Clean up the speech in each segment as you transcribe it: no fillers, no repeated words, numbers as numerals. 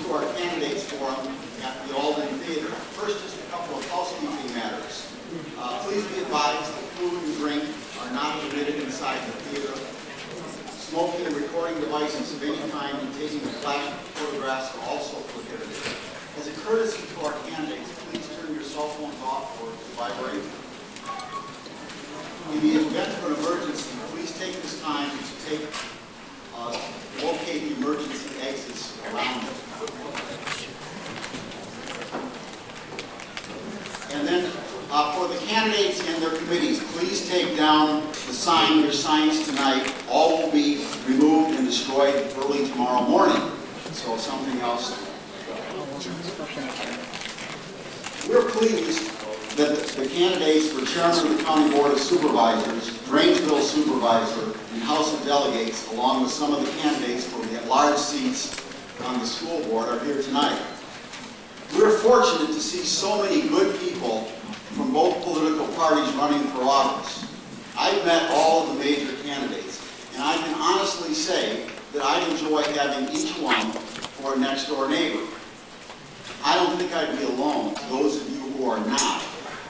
to our candidates forum at the Alden Theater. First, just a couple of housekeeping matters. Please be advised that food and drink are not permitted inside the theater. Smoking and recording devices of any kind and taking flash photographs are also prohibited. As a courtesy to our candidates, please turn your cell phones off or to vibrate. In the event of an emergency, please take this time to locate the emergency exits around it. And then for the candidates and their committees, please take down your signs tonight. All will be removed and destroyed early tomorrow morning. So something else. We're pleased that the candidates for Chairman of the County Board of Supervisors, Drainsville Supervisor, and House of Delegates, along with some of the candidates for the at-large seats on the school board, are here tonight. We're fortunate to see so many good people from both political parties running for office. I've met all of the major candidates, and I can honestly say that I enjoy having each one for a next-door neighbor. I don't think I'd be alone, those of you who are not,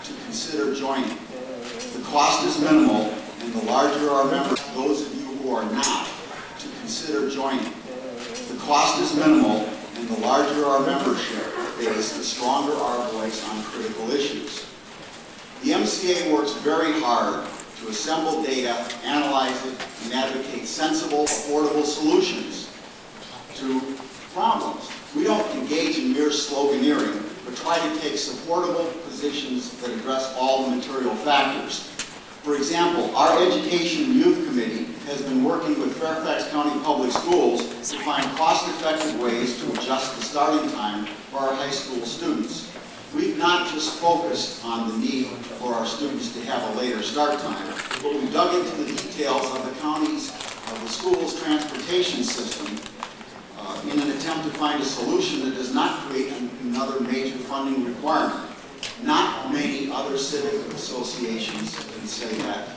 to consider joining. The cost is minimal, and the larger our members, those of you who are not, to consider joining. The cost is minimal, and the larger our membership base, the stronger our voice on critical issues. The MCA works very hard to assemble data, analyze it, and advocate sensible, affordable solutions to problems. We don't engage in mere sloganeering, but try to take supportable positions that address all the material factors. For example, our Education and Youth Committee has been working with Fairfax County Public Schools to find cost-effective ways to adjust the starting time for our high school students. We've not just focused on the need for our students to have a later start time, but we dug into the details of the school's transportation system in an attempt to find a solution that does not create another major funding requirement. Not many other civic associations can say that.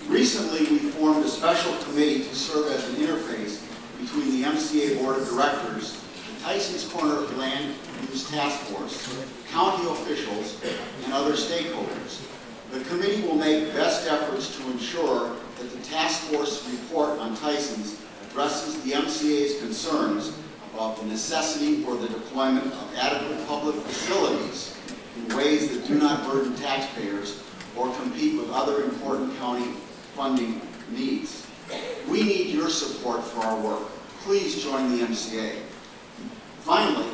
Recently, we formed a special committee to serve as an interface between the MCA Board of Directors, the Tysons Corner Land Use Task Force, county officials, and other stakeholders. The committee will make best efforts to ensure that the task force report on Tysons addresses the MCA's concerns about the necessity for the deployment of adequate public facilities in ways that do not burden taxpayers or compete with other important county funding needs. We need your support for our work. Please join the MCA. Finally,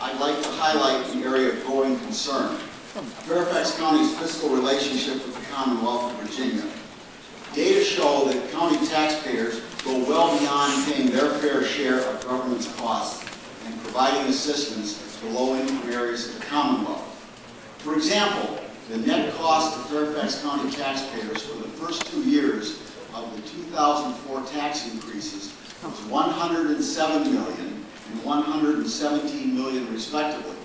I'd like to highlight the area of growing concern: Fairfax County's fiscal relationship with the Commonwealth of Virginia. Data show that county taxpayers go well beyond paying their fair share of government's costs and providing assistance to low-income areas of the Commonwealth. For example, the net cost to Fairfax County taxpayers for the first 2 years of the 2004 tax increases was $107 million and $117 million respectively.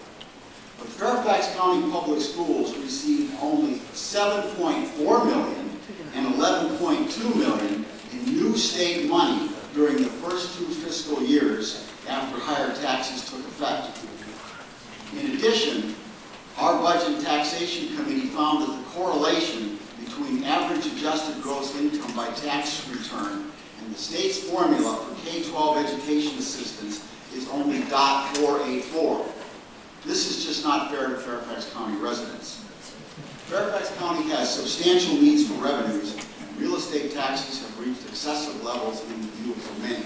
But Fairfax County Public Schools received only $7.4 million and $11.2 million in new state money during the first 2 fiscal years after higher taxes took effect. In addition, our Budget and Taxation Committee found that the correlation between average adjusted gross income by tax return and the state's formula for K-12 education assistance is only .484. This is just not fair to Fairfax County residents. Fairfax County has substantial needs for revenues, and real estate taxes have reached excessive levels in the view of many.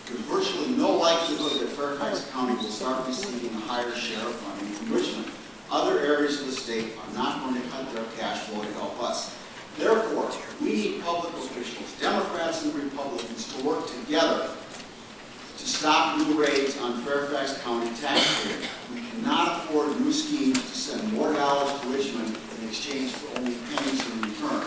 There's virtually no likelihood that Fairfax County will start receiving a higher share of funding from Richmond. Other areas of the state are not going to cut their cash flow to help us. Therefore, we need public officials, Democrats and Republicans, to work together to stop new raids on Fairfax County taxpayers. We cannot afford new schemes to send more dollars to Richmond in exchange for only pennies in return.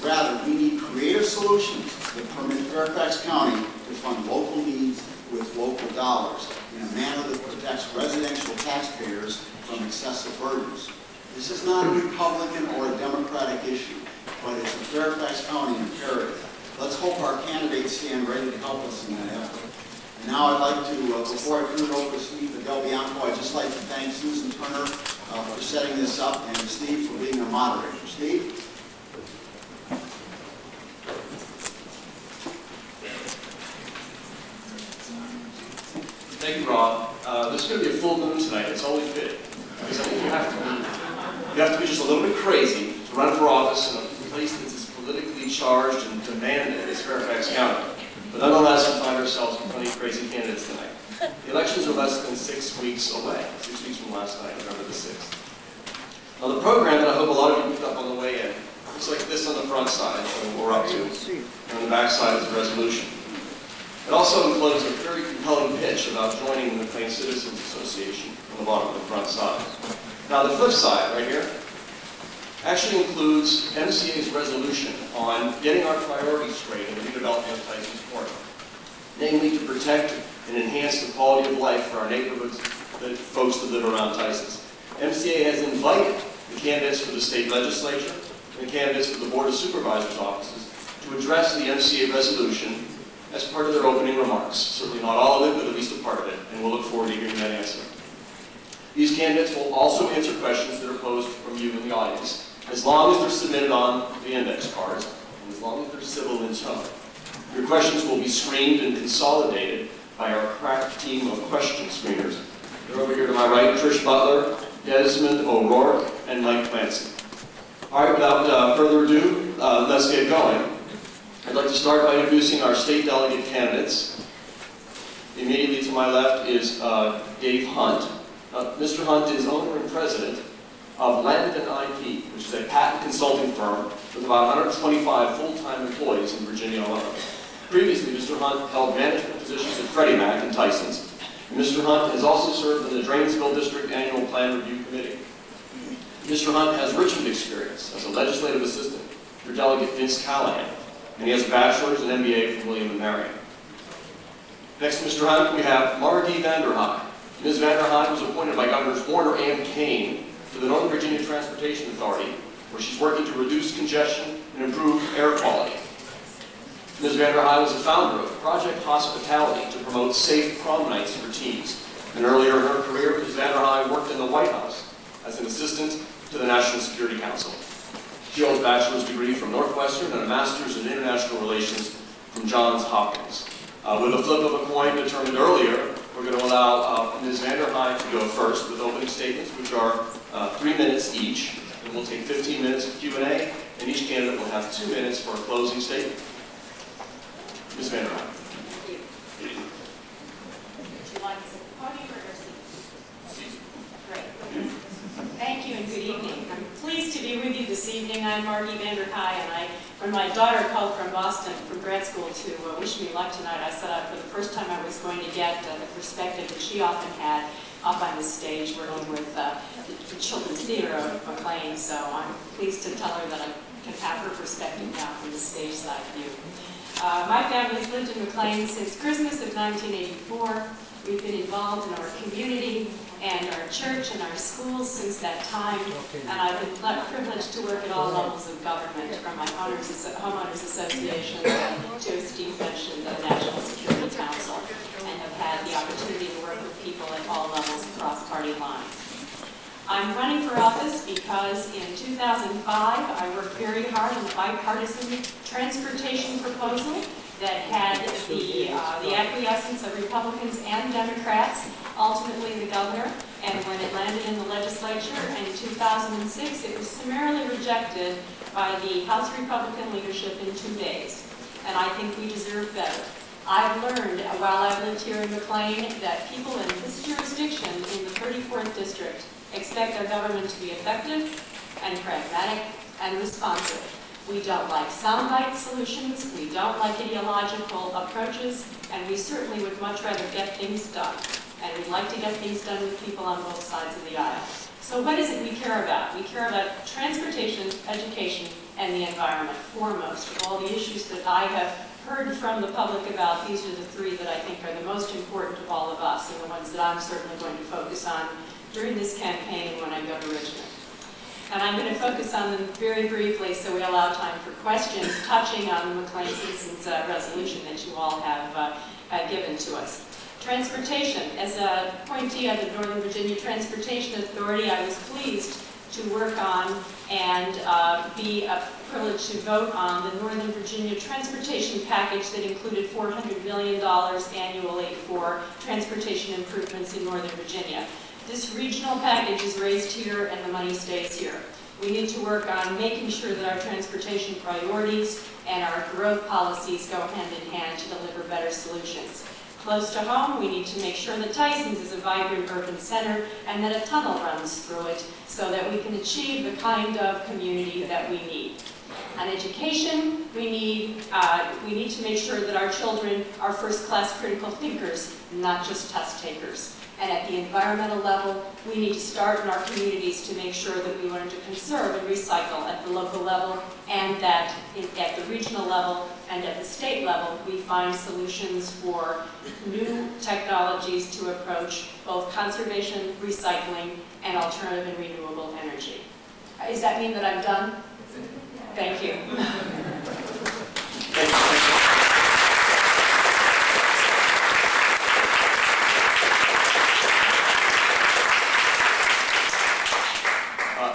Rather, we need creative solutions that permit Fairfax County to fund local needs with local dollars in a manner that protects residential taxpayers from excessive burdens. This is not a Republican or a Democratic issue, but it's a Fairfax County imperative. Let's hope our candidates stand ready to help us in that effort. And now I'd like to, before I turn it over to Steve Del Bianco, I'd just like to thank Susan Turner for setting this up and Steve for being our moderator. Steve? Thank you, Rob. This is going to be a full moon tonight. It's only fitting. Because I think you have to be just a little bit crazy to run for office in a place that's as politically charged and demanded as Fairfax County. But nonetheless, we find ourselves with plenty of crazy candidates tonight. The elections are less than 6 weeks away. 6 weeks from last night, November the 6th. Now, the program that I hope a lot of you picked up on the way in looks like this on the front side, what we're up to. And on the back side is the resolution. It also includes a very compelling pitch about joining the McLean Citizens Association on the bottom of the front side. Now the flip side, right here, actually includes MCA's resolution on getting our priorities straight in the redevelopment of Tyson's Corner. Namely, to protect and enhance the quality of life for our neighborhoods, the folks that live around Tyson's. MCA has invited the candidates for the state legislature and the candidates for the Board of Supervisors offices to address the MCA resolution as part of their opening remarks. Certainly not all of it, but at least a part of it, and we'll look forward to hearing that answer. These candidates will also answer questions that are posed from you in the audience, as long as they're submitted on the index cards, and as long as they're civil in tone. Your questions will be screened and consolidated by our crack team of question screeners. They're over here to my right, Trish Butler, Desmond O'Rourke, and Mike Clancy. All right, without further ado, let's get going. I'd like to start by introducing our state delegate candidates. Immediately to my left is Dave Hunt. Mr. Hunt is owner and president of Landon IP, which is a patent consulting firm with about 125 full-time employees in Virginia alone. Previously, Mr. Hunt held management positions at Freddie Mac and Tyson's. And Mr. Hunt has also served in the Drainsville District Annual Plan Review Committee. Mr. Hunt has Richmond experience as a legislative assistant for Delegate Vince Callahan, and he has a bachelor's and MBA from William & Mary. Next to Mr. Hunt, we have Margi Vanderhye. Ms. Vanderhye was appointed by Governors Warner and Kane to the Northern Virginia Transportation Authority, where she's working to reduce congestion and improve air quality. Ms. Vanderhye was a founder of Project Hospitality to promote safe prom nights for teens. And earlier in her career, Ms. Vanderhye worked in the White House as an assistant to the National Security Council. She holds a bachelor's degree from Northwestern and a master's in international relations from Johns Hopkins. With a flip of a coin determined earlier, we're going to allow Ms. Vanderhye to go first with opening statements, which are 3 minutes each. And we'll take 15 minutes of Q&A, and each candidate will have 2 minutes for a closing statement. Ms. Vanderhye. Thank you. Would you like the podium or your seat? Great. Thank you and good evening. I'm pleased to be with you this evening. I'm Margi Vanderhye, and when my daughter called from Boston from grad school to wish me luck tonight, I set out for the first time I was going to get the perspective that she often had up on the stage working with the Children's Theater of McLean, so I'm pleased to tell her that I can have her perspective now from the stage side view. My family's lived in McLean since Christmas of 1984. We've been involved in our community and our church and our schools since that time, and I've been privileged to work at all levels of government, from my homeowners association to, as Steve mentioned, the National Security Council, and have had the opportunity to work with people at all levels across party lines. I'm running for office because in 2005 I worked very hard on the bipartisan transportation proposal that had the acquiescence of Republicans and Democrats, ultimately the governor, and when it landed in the legislature in 2006, it was summarily rejected by the House Republican leadership in 2 days. And I think we deserve better. I've learned while I've lived here in McLean that people in this jurisdiction, in the 34th District, expect our government to be effective and pragmatic and responsive. We don't like soundbite solutions, we don't like ideological approaches, and we certainly would much rather get things done. And we'd like to get things done with people on both sides of the aisle. So what is it we care about? We care about transportation, education, and the environment foremost. Of all the issues that I have heard from the public about, these are the 3 that I think are the most important of all of us, and the ones that I'm certainly going to focus on during this campaign and when I go to Richmond. And I'm going to focus on them very briefly so we allow time for questions touching on the McLean Citizens resolution that you all have given to us. Transportation. As a appointee of the Northern Virginia Transportation Authority, I was pleased to work on and be privileged to vote on the Northern Virginia Transportation Package that included $400 million annually for transportation improvements in Northern Virginia. This regional package is raised here and the money stays here. We need to work on making sure that our transportation priorities and our growth policies go hand in hand to deliver better solutions. Close to home, we need to make sure that Tysons is a vibrant urban center and that a tunnel runs through it so that we can achieve the kind of community that we need. On education, we need to make sure that our children are first-class critical thinkers, not just test takers. And at the environmental level, we need to start in our communities to make sure that we learn to conserve and recycle at the local level, and that at the regional level and at the state level, we find solutions for new technologies to approach both conservation, recycling, and alternative and renewable energy. Does that mean that I'm done? Thank you. Thank you.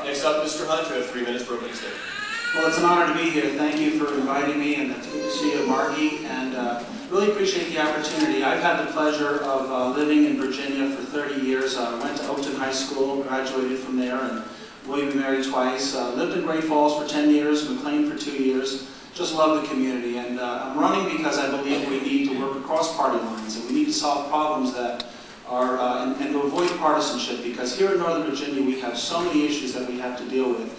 Next up, Mr. Hunt, you have 3 minutes for opening statement. Well, it's an honor to be here. Thank you for inviting me, and it's good to see you, Margie, and really appreciate the opportunity. I've had the pleasure of living in Virginia for 30 years. I went to Oakton High School, graduated from there, and we've been married twice. Lived in Great Falls for 10 years, McLean for 2 years. Just love the community, and I'm running because I believe we need to work across party lines, and we need to solve problems that are, and to avoid partisanship, because here in Northern Virginia we have so many issues that we have to deal with,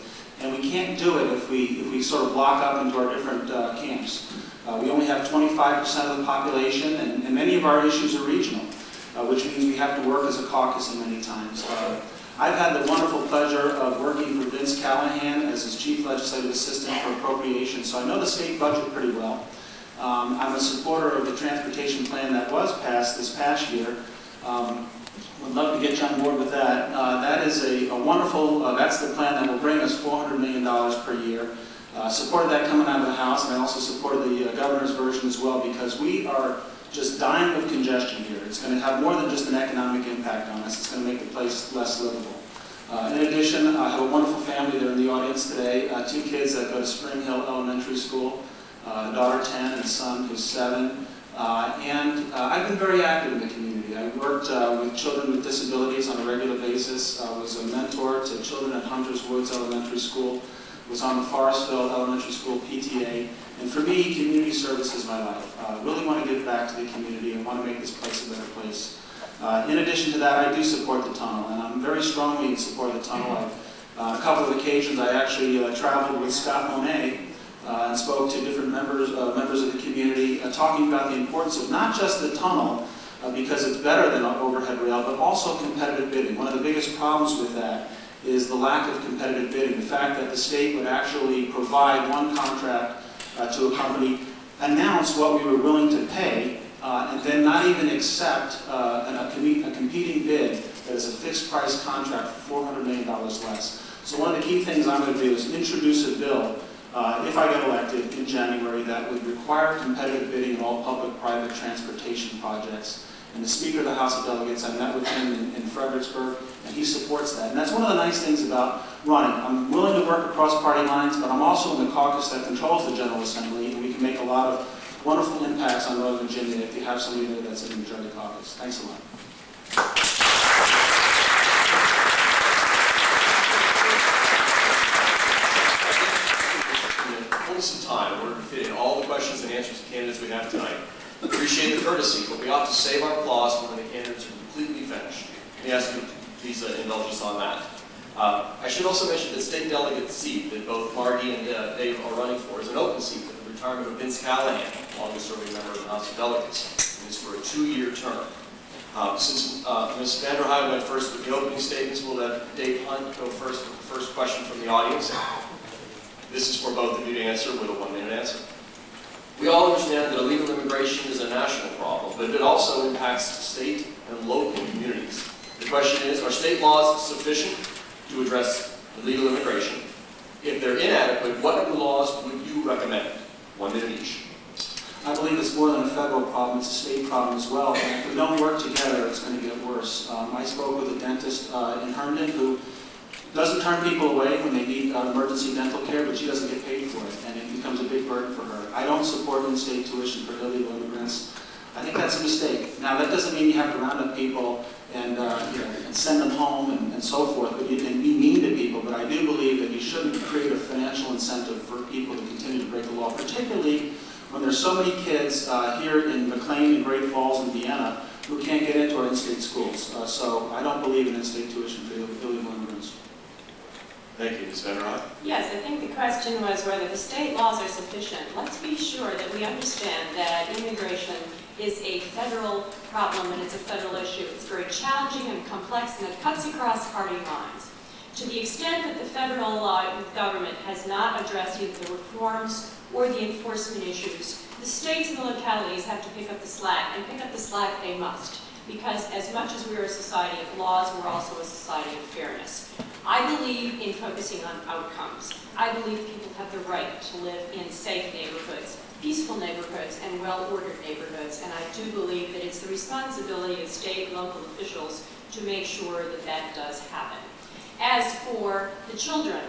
and we can't do it if we sort of lock up into our different camps. We only have 25% of the population, and many of our issues are regional, which means we have to work as a caucus many times. I've had the wonderful pleasure of working for Vince Callahan as his Chief Legislative Assistant for Appropriations, so I know the state budget pretty well. I'm a supporter of the transportation plan that was passed this past year. Would love to get you on board with that. That is a wonderful, that's the plan that will bring us $400 million per year. Supported that coming out of the House, and I also supported the governor's version as well, because we are just dying of congestion here. It's going to have more than just an economic impact on us. It's going to make the place less livable. In addition, I have a wonderful family there in the audience today. 2 kids that go to Spring Hill Elementary School, a daughter 10 and a son who's 7. I've been very active in the community. I worked with children with disabilities on a regular basis. I was a mentor to children at Hunters Woods Elementary School. Was on the Forestville Elementary School PTA. And for me, community service is my life. I really want to give back to the community and want to make this place a better place. In addition to that, I do support the tunnel, and I'm very strongly in support of the tunnel. On a couple of occasions, I actually traveled with Scott Monet and spoke to different members of the community, talking about the importance of not just the tunnel, because it's better than an overhead rail, but also competitive bidding. One of the biggest problems with that is the lack of competitive bidding. The fact that the state would actually provide one contract to a company, announce what we were willing to pay, and then not even accept a competing bid that is a fixed price contract for $400 million less. So one of the key things I'm going to do is introduce a bill, if I get elected in January, that would require competitive bidding in all public-private transportation projects. And the Speaker of the House of Delegates, I met with him in Fredericksburg, and he supports that. And that's one of the nice things about running. I'm willing to work across party lines, but I'm also in the caucus that controls the General Assembly, and we can make a lot of wonderful impacts on Northern Virginia if you have somebody there that's in the majority caucus. Thanks a lot. Some time in order to fit in all the questions and answers to candidates we have tonight. Appreciate the courtesy, but we ought to save our applause for when the candidates are completely finished. Let me ask you to please indulge us on that. I should also mention that state delegate seat that both Margi and Dave are running for is an open seat with the retirement of Vince Callahan, longest serving member of the House of Delegates, and it's for a 2-year term. Since Ms. Vanderhye went first with the opening statements, we'll let Dave Hunt go first with the first question from the audience. This is for both of you to answer with a 1-minute answer. We all understand that illegal immigration is a national problem, but it also impacts state and local communities. The question is, are state laws sufficient to address illegal immigration? If they're inadequate, what new laws would you recommend? 1 minute each. I believe it's more than a federal problem, it's a state problem as well. And if we don't work together, it's going to get worse. I spoke with a dentist in Herndon who doesn't turn people away when they need emergency dental care, but she doesn't get paid for it, and it becomes a big burden for her. I don't support in-state tuition for illegal immigrants. I think that's a mistake. Now, that doesn't mean you have to round up people and, and send them home and so forth, but you can be mean to people. But I do believe that you shouldn't create a financial incentive for people to continue to break the law, particularly when there's so many kids here in McLean and Great Falls and Vienna who can't get into our in-state schools. So I don't believe in in-state tuition for illegal immigrants. Thank you, Ms. Vanderhye. Yes, I think the question was whether the state laws are sufficient. Let's be sure that we understand that immigration is a federal problem and it's a federal issue. It's very challenging and complex, and it cuts across party lines. To the extent that the federal government has not addressed either the reforms or the enforcement issues, the states and the localities have to pick up the slack, and pick up the slack they must, because as much as we're a society of laws, we're also a society of fairness. I believe in focusing on outcomes. I believe people have the right to live in safe neighborhoods, peaceful neighborhoods, and well-ordered neighborhoods, and I do believe that it's the responsibility of state and local officials to make sure that that does happen. As for the children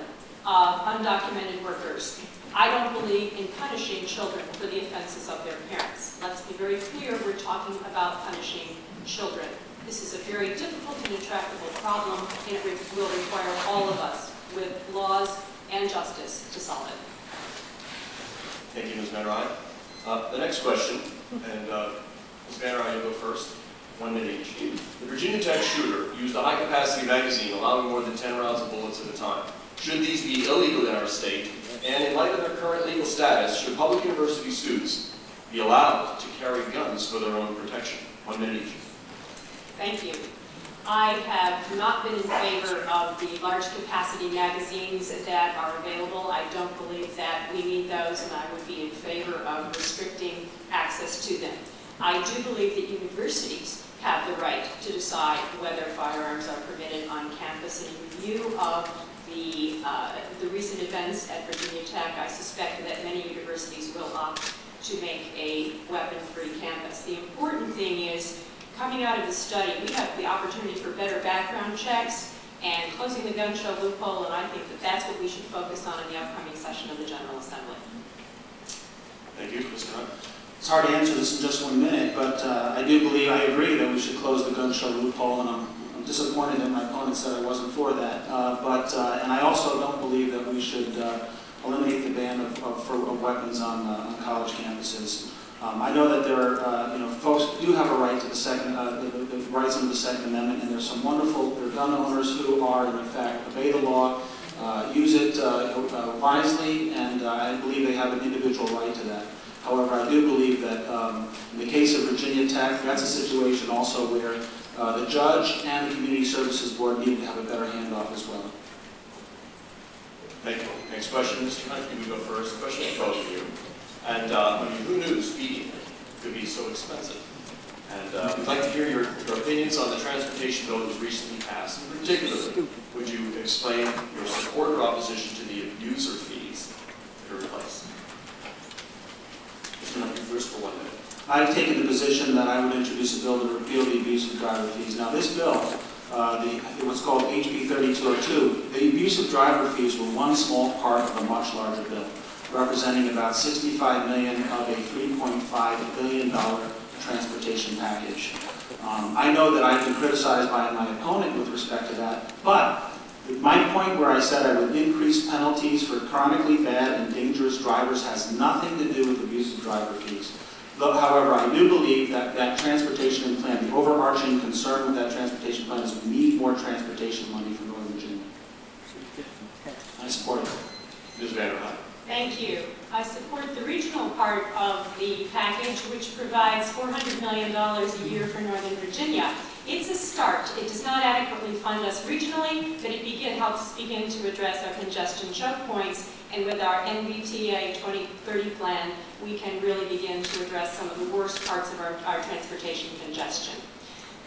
of undocumented workers, I don't believe in punishing children for the offenses of their parents. Let's be very clear, we're talking about punishing children. This is a very difficult and intractable problem, and it will require all of us with laws and justice to solve it. Thank you, Ms. Vanderhye. The next question, and Ms. Vanderhye, you go first. 1 minute each. The Virginia Tech shooter used a high-capacity magazine allowing more than 10 rounds of bullets at a time. Should these be illegal in our state? And in light of their current legal status, should public university students be allowed to carry guns for their own protection? 1 minute each. Thank you. I have not been in favor of the large capacity magazines that are available. I don't believe that we need those, and I would be in favor of restricting access to them. I do believe that universities have the right to decide whether firearms are permitted on campus. And in view of the recent events at Virginia Tech, I suspect that many universities will opt to make a weapon-free campus. The important thing is, coming out of the study, we have the opportunity for better background checks and closing the gun show loophole, and I think that that's what we should focus on in the upcoming session of the General Assembly. Thank you, Mr. Hunt. It's hard to answer this in just 1 minute, but I agree that we should close the gun show loophole, and I'm disappointed that my opponent said I wasn't for that. And I also don't believe that we should eliminate the ban of weapons on college campuses. I know that there are, folks do have a right to the rights under the Second Amendment, and there's some wonderful gun owners who are, in fact, obey the law, use it wisely, and I believe they have an individual right to that. However, I do believe that in the case of Virginia Tech, that's a situation also where the judge and the Community Services Board need to have a better handoff as well. Thank you. Next question, Mr. Hunt, you go first. Question for both of you. And who knew speeding could be so expensive? And we'd like to hear your opinions on the transportation bill that was recently passed. In particular, would you explain your support or opposition to the abuser fees that are replaced? Mr. Hunt, you first for 1 minute. I've taken the position that I would introduce a bill to repeal the abusive driver fees. Now, this bill, what's called HB 3202, the abusive driver fees were one small part of a much larger bill, representing about $65 million of a $3.5 billion transportation package. I know that I've been criticized by my opponent with respect to that, but my point where I said I would increase penalties for chronically bad and dangerous drivers has nothing to do with abusive driver fees. However, I do believe that that transportation plan, the overarching concern with that transportation plan is we need more transportation money for Northern Virginia. I support it. Ms. Vanderhye. Thank you. I support the regional part of the package, which provides $400 million a year for Northern Virginia. It's a start. It does not adequately fund us regionally, but it helps us begin to address our congestion choke points. And with our NVTA 2030 plan, we can really begin to address some of the worst parts of our transportation congestion.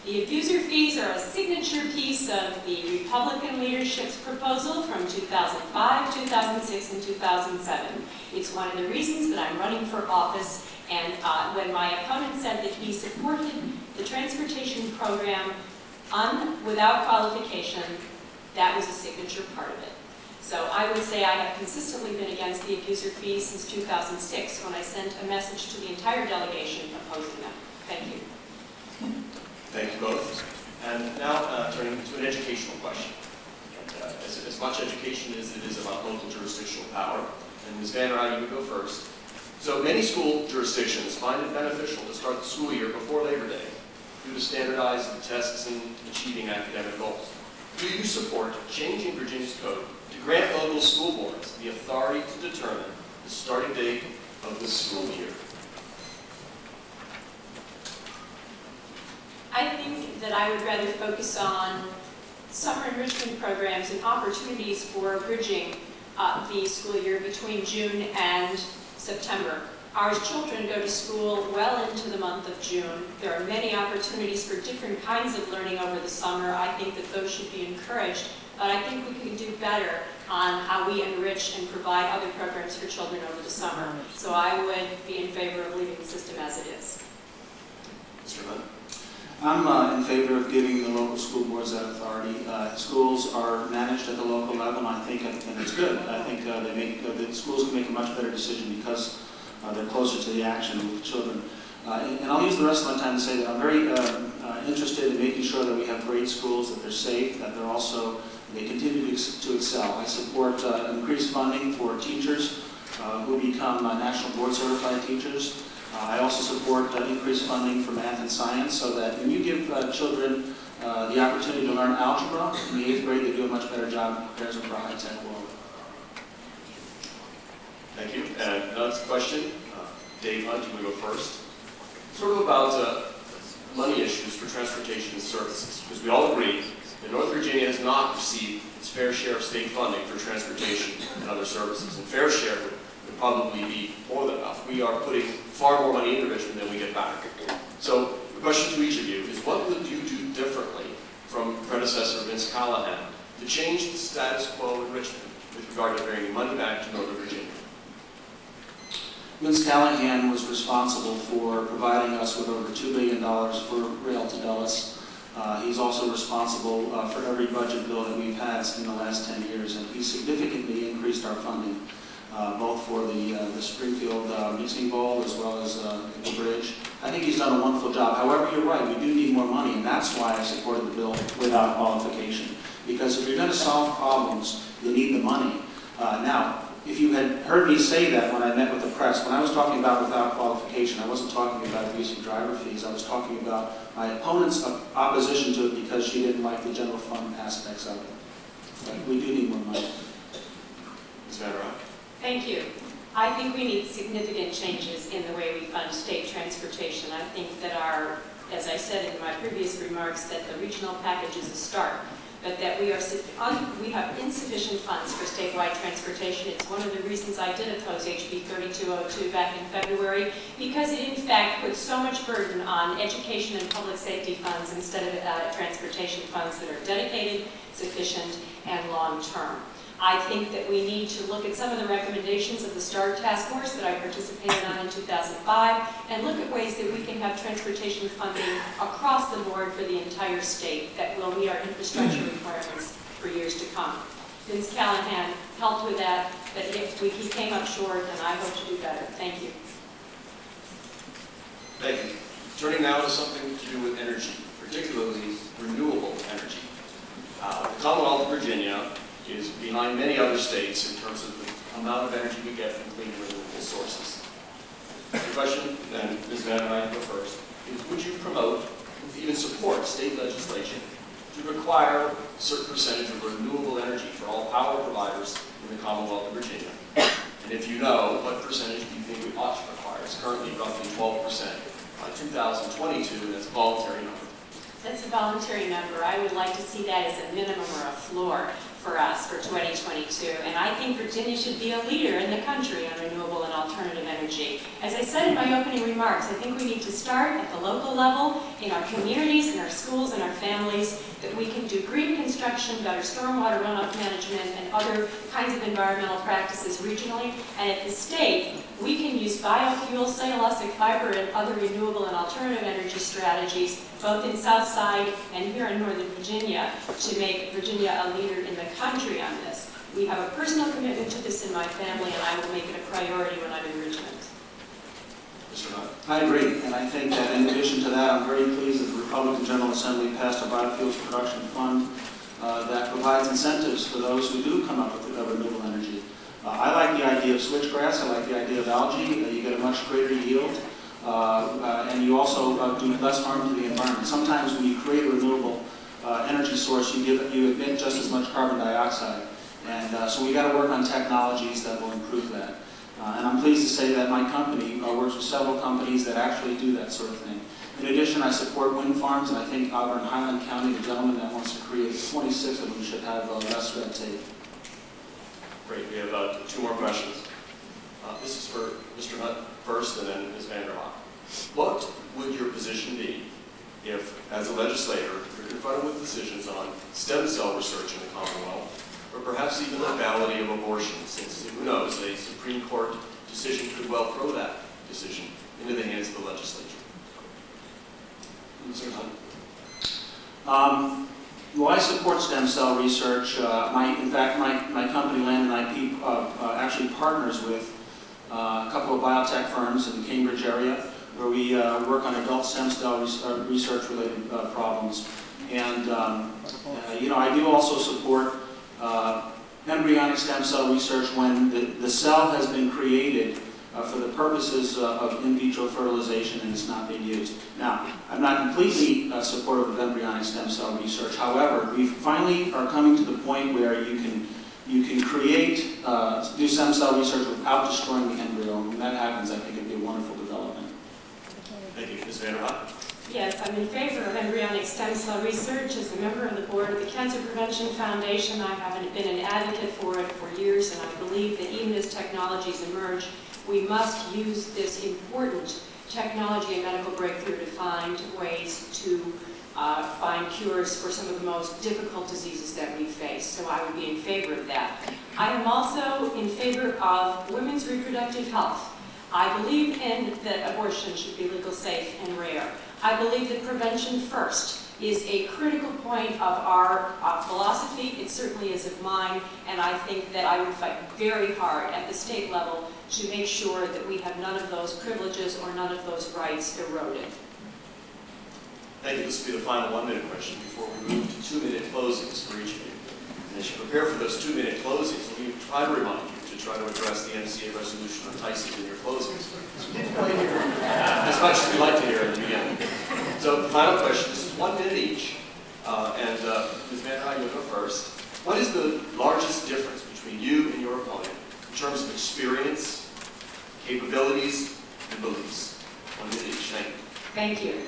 The abuser fees are a signature piece of the Republican leadership's proposal from 2005, 2006, and 2007. It's one of the reasons that I'm running for office, And when my opponent said that he supported the transportation program without qualification, that was a signature part of it. So I would say I have consistently been against the abuser fees since 2006 when I sent a message to the entire delegation opposing them. Thank you. Thank you both. And now turning to an educational question. And, as much education as it is about local jurisdictional power, and Ms. Vanderhye, you would go first. So many school jurisdictions find it beneficial to start the school year before Labor Day due to standardized tests and achieving academic goals. Do you support changing Virginia's code to grant local school boards the authority to determine the starting date of the school year? I think that I would rather focus on summer enrichment programs and opportunities for bridging the school year between June and September. Our children go to school well into the month of June. There are many opportunities for different kinds of learning over the summer. I think that those should be encouraged, but I think we can do better on how we enrich and provide other programs for children over the summer. So I would be in favor of leaving the system as it is. Mr. Hunt? I'm in favor of giving the local school boards that authority. Schools are managed at the local level, and I think, and it's good. I think the schools can make a much better decision because they're closer to the action with children. And I'll use the rest of my time to say that I'm very interested in making sure that we have great schools, that they're safe, that they continue to excel. I support increased funding for teachers who become national board certified teachers. I also support increased funding for math and science so that when you give children the opportunity to learn algebra in the 8th grade, they do a much better job in comparison for a high-tech world. Thank you. And next question, Dave Hunt, you will go first. Sort of about money issues for transportation and services, because we all agree that North Virginia has not received its fair share of state funding for transportation and other services, and fair share would probably be more than enough. We are putting far more money into Richmond than we get back. So the question to each of you is, what would you do differently from predecessor Vince Callahan to change the status quo in Richmond with regard to bringing money back to Northern Virginia? Vince Callahan was responsible for providing us with over $2 billion for rail to Dulles. He's also responsible for every budget bill that we've had in the last 10 years, and he significantly increased our funding. Both for the Springfield Mixing Bowl as well as the bridge. I think he's done a wonderful job. However, you're right, we do need more money, and that's why I supported the bill without qualification. Because if you're going to solve problems, you need the money. Now, if you had heard me say that when I met with the press, when I was talking about without qualification, I wasn't talking about abusing driver fees. I was talking about my opponent's opposition to it because she didn't like the general fund aspects of it. But we do need more money. Ms. Vanderhye? Thank you. I think we need significant changes in the way we fund state transportation. I think that as I said in my previous remarks, that the regional package is a start, but that we have insufficient funds for statewide transportation. It's one of the reasons I did oppose HB 3202 back in February, because it in fact puts so much burden on education and public safety funds instead of transportation funds that are dedicated, sufficient, and long-term. I think that we need to look at some of the recommendations of the STAR task force that I participated on in 2005 and look at ways that we can have transportation funding across the board for the entire state that will meet our infrastructure requirements for years to come. Vince Callahan helped with that, but he came up short, and I hope to do better. Thank you. Thank you. Turning now to something to do with energy, particularly renewable energy. The Commonwealth of Virginia is behind many other states in terms of the amount of energy we get from clean renewable sources. The question, then Ms. Vanderhye, go first, is would you promote, even support state legislation to require a certain percentage of renewable energy for all power providers in the Commonwealth of Virginia? And if you know, what percentage do you think we ought to require? It's currently roughly 12%. By 2022, that's a voluntary number. That's a voluntary number. I would like to see that as a minimum or a floor for us for 2022. And I think Virginia should be a leader in the country on renewable and alternative energy. As I said in my opening remarks, I think we need to start at the local level, in our communities, in our schools, and our families, that we can do green construction protection, better stormwater runoff management, and other kinds of environmental practices regionally. And at the state, we can use biofuel, cellulosic fiber, and other renewable and alternative energy strategies, both in Southside and here in Northern Virginia, to make Virginia a leader in the country on this. We have a personal commitment to this in my family, and I will make it a priority when I'm in Richmond. Mr. Hunt. I agree, and I think that in addition to that, I'm very pleased that the Republican General Assembly passed a biofuels production fund that provides incentives for those who do come up with renewable energy. I like the idea of switchgrass, I like the idea of algae. You get a much greater yield, and you also do less harm to the environment. Sometimes when you create a renewable energy source, you emit just as much carbon dioxide. And so we got to work on technologies that will improve that. And I'm pleased to say that my company works with several companies that actually do that sort of thing. In addition, I support wind farms, and I think over in Highland County, the gentleman that wants to create 26 of them should have less red tape. Great. We have 2 more questions. This is for Mr. Hunt first, and then Ms. Vanderhye. What would your position be if, as a legislator, you're confronted with decisions on stem cell research in the Commonwealth, or perhaps even legality of abortion, since, who knows, a Supreme Court decision could well throw that decision into the hands of the legislature? Mr. Hunt. Well, I support stem cell research. In fact, my company, Land and IP, actually partners with a couple of biotech firms in the Cambridge area, where we work on adult stem cell research-related problems. And, you know, I do also support embryonic stem cell research when the cell has been created for the purposes of in vitro fertilization and it's not being used. Now, I'm not completely supportive of embryonic stem cell research. However, we finally are coming to the point where you can create, do stem cell research without destroying the embryo. And when that happens, I think it'd be a wonderful development. Thank you. Ms. Vanderhye. Yes, I'm in favor of embryonic stem cell research. As a member of the board of the Cancer Prevention Foundation, I have been an advocate for it for years, and I believe that even as technologies emerge, we must use this important technology and medical breakthrough to find ways to find cures for some of the most difficult diseases that we face. So I would be in favor of that. I am also in favor of women's reproductive health. I believe that abortion should be legal, safe, and rare. I believe that prevention first is a critical point of our philosophy. It certainly is of mine, and I think that I would fight very hard at the state level to make sure that we have none of those privileges or none of those rights eroded. Thank you. This will be the final 1-minute question before we move to 2-minute closings for each of you. And as you prepare for those 2-minute closings, let me try to remind you to try to address the MCA resolution on Tyson in your closings. So we didn't quite hear as much as we'd like to hear at the beginning. So the final question, this is 1 minute each. Ms. Vanderhye, you'll go first. What is the largest difference between you and your opponent in terms of experience, capabilities, and beliefs? 1 minute each. Thank you. Thank you.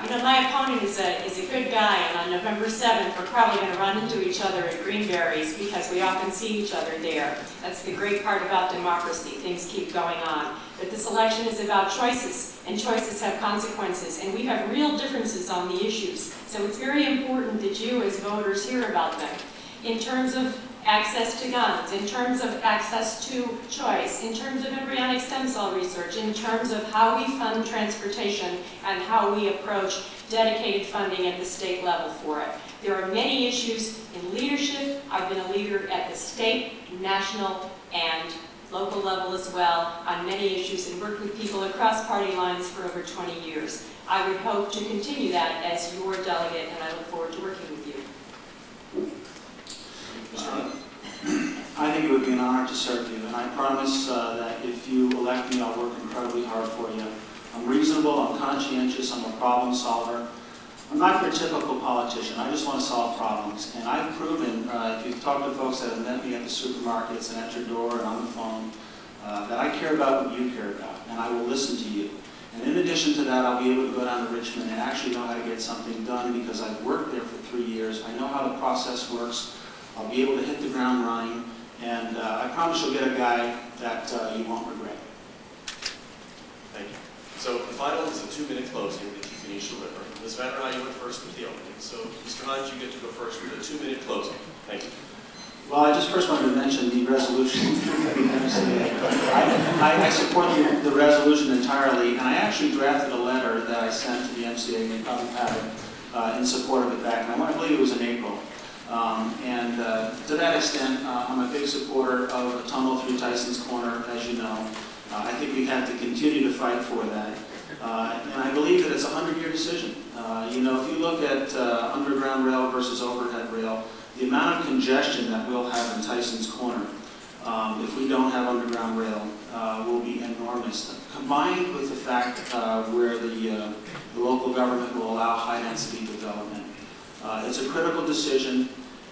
You know, my opponent is a good guy, and on November 7th, we're probably going to run into each other at Greenberry's because we often see each other there. That's the great part about democracy. Things keep going on. But this election is about choices, and choices have consequences, and we have real differences on the issues. So it's very important that you, as voters, hear about them. In terms of access to guns, in terms of access to choice, in terms of embryonic stem cell research, in terms of how we fund transportation and how we approach dedicated funding at the state level for it. There are many issues in leadership. I've been a leader at the state, national, and local level as well on many issues and worked with people across party lines for over 20 years. I would hope to continue that as your delegate, and I look forward to working with you. I think it would be an honor to serve you, and I promise that if you elect me, I'll work incredibly hard for you. I'm reasonable, I'm conscientious, I'm a problem solver. I'm not your typical politician. I just want to solve problems. And I've proven, if you've talked to folks that have met me at the supermarkets and at your door and on the phone, that I care about what you care about, and I will listen to you. And in addition to that, I'll be able to go down to Richmond and actually know how to get something done because I've worked there for 3 years. I know how the process works. I'll be able to hit the ground running, and I promise you'll get a guy that you won't regret. Thank you. So the final is a 2-minute closing that you can Genesha River. Ms. Vanderhye, you went first with the opening. So, Mr. Hunt, you get to go first with a 2-minute closing. Thank you. Well, I just first wanted to mention the resolution. I support the resolution entirely, and I actually drafted a letter that I sent to the MCA, and they probably have it, in support of it back, and I believe it was in April. To that extent, I'm a big supporter of a tunnel through Tyson's Corner, as you know. I think we have to continue to fight for that. And I believe that it's a 100-year decision. You know, if you look at underground rail versus overhead rail, the amount of congestion that we'll have in Tyson's Corner, if we don't have underground rail, will be enormous. Combined with the fact where the local government will allow high-density development. It's a critical decision,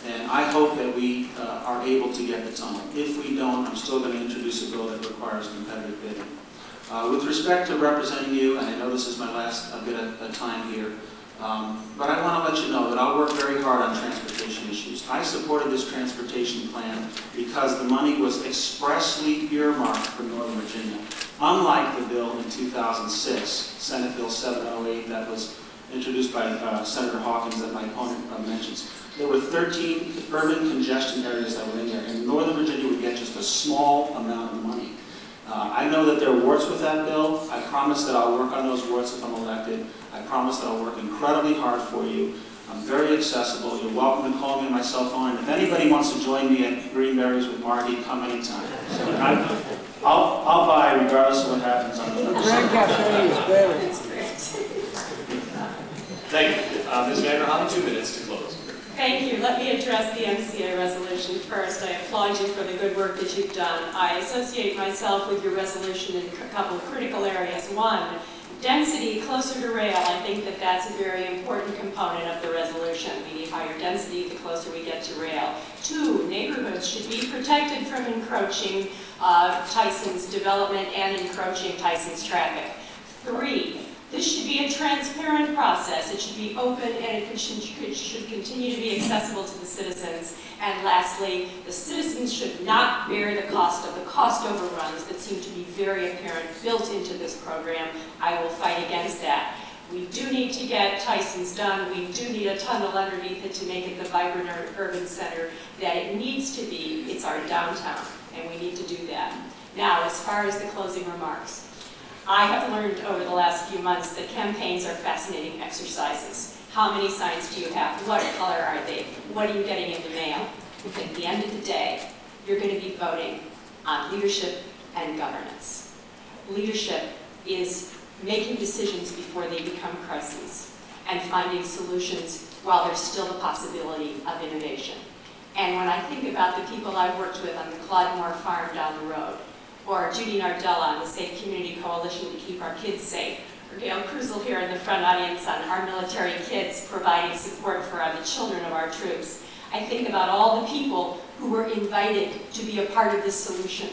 and I hope that we are able to get the tunnel. If we don't, I'm still going to introduce a bill that requires competitive bidding. With respect to representing you, and I know this is my last bit of time here, but I want to let you know that I'll work very hard on transportation issues. I supported this transportation plan because the money was expressly earmarked for Northern Virginia. Unlike the bill in 2006, Senate Bill 708, that was introduced by Senator Hawkins that my opponent mentions. There were 13 urban congestion areas that were in there, and Northern Virginia would get just a small amount of money. I know that there are warts with that bill. I promise that I'll work on those warts if I'm elected. I promise that I'll work incredibly hard for you. I'm very accessible. You're welcome to call me on my cell phone. And if anybody wants to join me at Greenberries with Margi, come anytime. So I'll buy regardless of what happens on the other side. That's great. Thank you. Ms. Vanderhye, 2 minutes to close. Thank you. Let me address the MCA resolution first. I applaud you for the good work that you've done. I associate myself with your resolution in a couple of critical areas. One, density closer to rail. I think that that's a very important component of the resolution. We need higher density the closer we get to rail. Two, neighborhoods should be protected from encroaching Tyson's development and encroaching Tyson's traffic. Three, this should be a transparent process. It should be open and it should continue to be accessible to the citizens. And lastly, the citizens should not bear the cost of the cost overruns that seem to be very apparent built into this program. I will fight against that. We do need to get Tyson's done. We do need a tunnel underneath it to make it the vibrant urban center that it needs to be. It's our downtown, and we need to do that. Now, as far as the closing remarks, I have learned over the last few months that campaigns are fascinating exercises. How many signs do you have? What color are they? What are you getting in the mail? But at the end of the day, you're going to be voting on leadership and governance. Leadership is making decisions before they become crises and finding solutions while there's still the possibility of innovation. And when I think about the people I've worked with on the Clodmore Farm down the road, or Judy Nardella on the Safe Community Coalition to keep our kids safe, or Gail Cruzel here in the front audience on our military kids providing support for the children of our troops. I think about all the people who were invited to be a part of this solution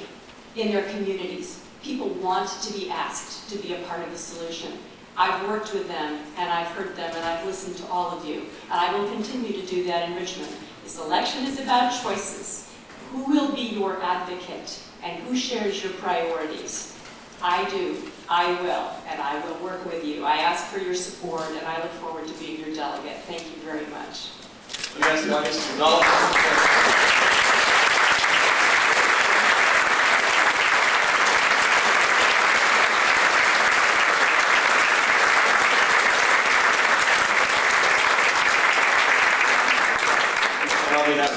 in their communities. People want to be asked to be a part of the solution. I've worked with them, and I've heard them, and I've listened to all of you, and I will continue to do that in Richmond. This election is about choices. Who will be your advocate? And who shares your priorities? I do, I will, and I will work with you. I ask for your support, and I look forward to being your delegate. Thank you very much. Let me ask the audience to acknowledge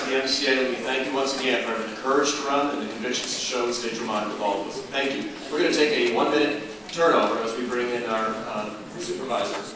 the MCA, let me thank you once again for having the courage to run and the convictions to show and stay your mind with all of us. Thank you. We're going to take a 1-minute turnover as we bring in our supervisors.